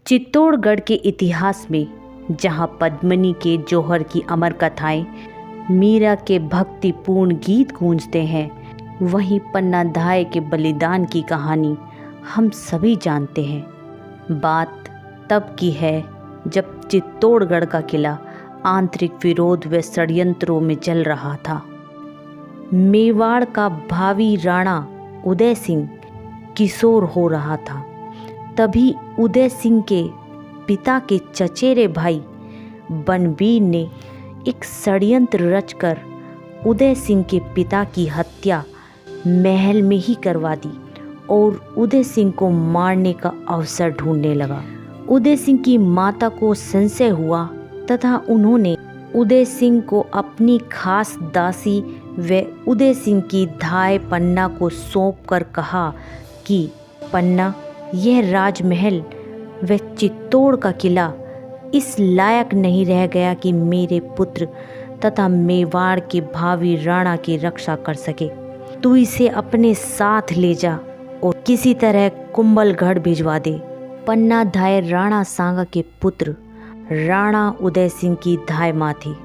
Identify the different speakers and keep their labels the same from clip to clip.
Speaker 1: चित्तौड़गढ़ के इतिहास में जहाँ पद्मिनी के जौहर की अमर कथाएं, मीरा के भक्तिपूर्ण गीत गूंजते हैं, वहीं पन्ना धाय के बलिदान की कहानी हम सभी जानते हैं। बात तब की है जब चित्तौड़गढ़ का किला आंतरिक विरोध व षड्यंत्रों में जल रहा था। मेवाड़ का भावी राणा उदय सिंह किशोर हो रहा था। तभी उदय सिंह के पिता के चचेरे भाई बनवीर ने एक षड्यंत्र रचकर उदय सिंह के पिता की हत्या महल में ही करवा दी और उदय सिंह को मारने का अवसर ढूंढने लगा। उदय सिंह की माता को संशय हुआ तथा उन्होंने उदय सिंह को अपनी खास दासी व उदय सिंह की धाय पन्ना को सौंपकर कहा कि पन्ना, यह राजमहल व चित्तौड़ का किला इस लायक नहीं रह गया कि मेरे पुत्र तथा मेवाड़ के भावी राणा की रक्षा कर सके। तू इसे अपने साथ ले जा और किसी तरह कुंभलगढ़ भिजवा दे। पन्ना धाय राणा सांगा के पुत्र राणा उदय सिंह की धाय माँ थी।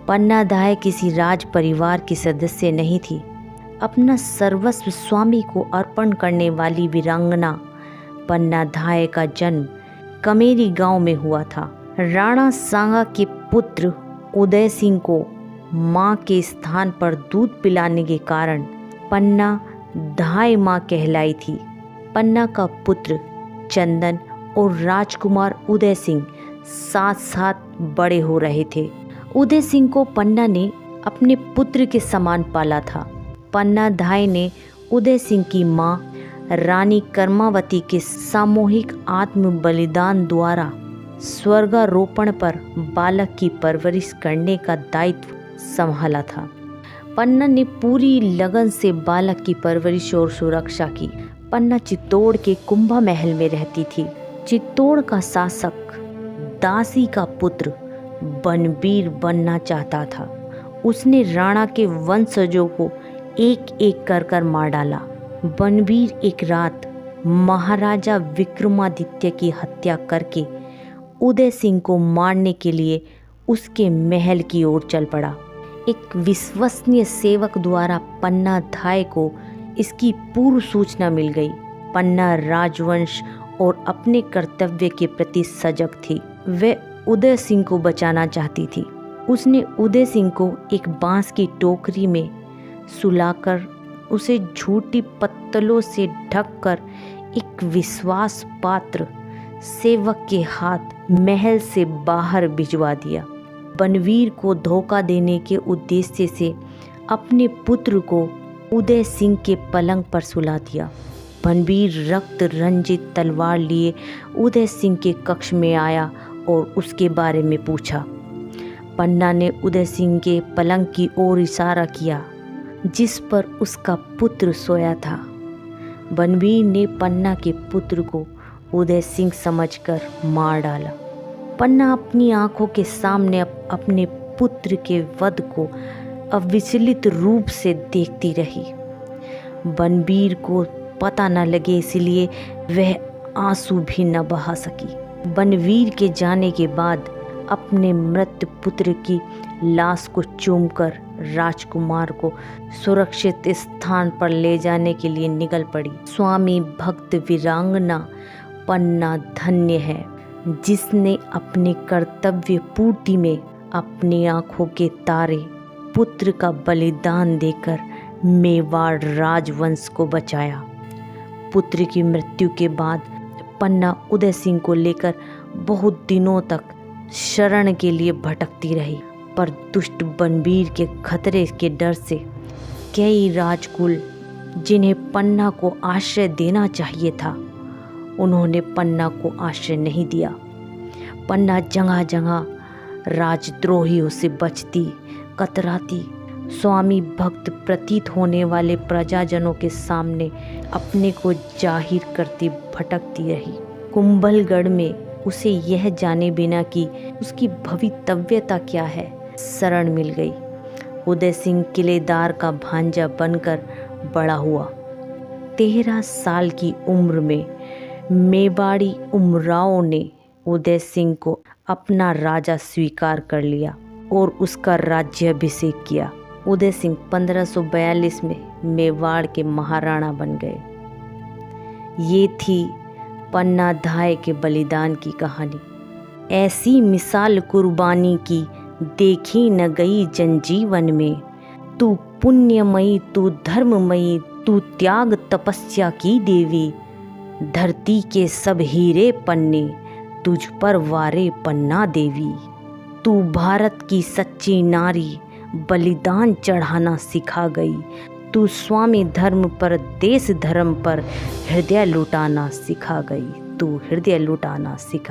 Speaker 1: पन्ना धाय किसी राज परिवार की सदस्य नहीं थी। अपना सर्वस्व स्वामी को अर्पण करने वाली वीरांगना पन्ना धाय का जन्म कमेरी गांव में हुआ था। राणा सांगा के पुत्र उदय सिंह को मां के स्थान पर दूध पिलाने के कारण पन्ना धाय मां कहलाई थी। पन्ना का पुत्र चंदन और राजकुमार उदय सिंह साथ साथ बड़े हो रहे थे। उदय सिंह को पन्ना ने अपने पुत्र के समान पाला था। पन्ना धाय ने उदय सिंह की मां रानी कर्मावती के सामूहिक आत्म बलिदान द्वारा स्वर्गारोपण पर बालक की परवरिश करने का दायित्व संभाला था। पन्ना ने पूरी लगन से बालक की परवरिश और सुरक्षा की। पन्ना चित्तौड़ के कुंभा महल में रहती थी। चित्तौड़ का शासक दासी का पुत्र बनवीर बनना चाहता था। उसने राणा के वंशजों को एक एक कर मार डाला। बनवीर एक रात महाराजा विक्रमादित्य की हत्या करके उदय सिंह को मारने के लिए उसके महल की ओर चल पड़ा। एक विश्वसनीय सेवक द्वारा पन्ना धाय को इसकी पूर्व सूचना मिल गई। पन्ना राजवंश और अपने कर्तव्य के प्रति सजग थी। वह उदय सिंह को बचाना चाहती थी। उसने उदय सिंह को एक बांस की टोकरी में सुलाकर उसे झूठी पत्तलों से ढककर एक विश्वास पात्र सेवक के हाथ महल से बाहर भिजवा दिया। बनवीर को धोखा देने के उद्देश्य से अपने पुत्र को उदय सिंह के पलंग पर सुला दिया। बनवीर रक्त रंजित तलवार लिए उदय सिंह के कक्ष में आया और उसके बारे में पूछा। पन्ना ने उदय सिंह के पलंग की ओर इशारा किया जिस पर उसका पुत्र सोया था। बनवीर ने पन्ना के पुत्र को उदय सिंह समझकर मार डाला। पन्ना अपनी आंखों के सामने अपने पुत्र के वध को अविचलित रूप से देखती रही। बनवीर को पता न लगे इसलिए वह आंसू भी न बहा सकी। बनवीर के जाने के बाद अपने मृत पुत्र की लाश को चूमकर राजकुमार को सुरक्षित स्थान पर ले जाने के लिए निकल पड़ी। स्वामी भक्त वीरांगना पन्ना धन्य है जिसने अपने कर्तव्य पूर्ति में अपनी आंखों के तारे पुत्र का बलिदान देकर मेवाड़ राजवंश को बचाया। पुत्र की मृत्यु के बाद पन्ना उदय सिंह को लेकर बहुत दिनों तक शरण के लिए भटकती रही, पर दुष्ट बनवीर के खतरे के डर से कई राजकुल जिन्हें पन्ना को आश्रय देना चाहिए था, उन्होंने पन्ना को आश्रय नहीं दिया। पन्ना जगह जगह राजद्रोहियों से बचती कतराती स्वामी भक्त प्रतीत होने वाले प्रजाजनों के सामने अपने को जाहिर करती भटकती रही। कुंभलगढ़ में उसे यह जाने बिना कि उसकी भवितव्यता क्या है शरण मिल गई। उदय सिंह किलेदार का भांजा बनकर बड़ा हुआ। 13 साल की उम्र में मेवाड़ी उमराव ने उदय सिंह को अपना राजा स्वीकार कर लिया और उसका राज्याभिषेक किया। उदय सिंह 1542 में मेवाड़ के महाराणा बन गए। ये थी पन्ना धाय के बलिदान की कहानी। ऐसी मिसाल कुर्बानी की देखी न गई जनजीवन में। तू पुण्यमयी, तू धर्ममयी, तू त्याग तपस्या की देवी। धरती के सब हीरे पन्ने तुझ पर वारे पन्ना देवी। तू भारत की सच्ची नारी, बलिदान चढ़ाना सिखा गई। तू स्वामी धर्म पर, देश धर्म पर हृदय लुटाना सिखा गई। तू हृदय लुटाना सिखा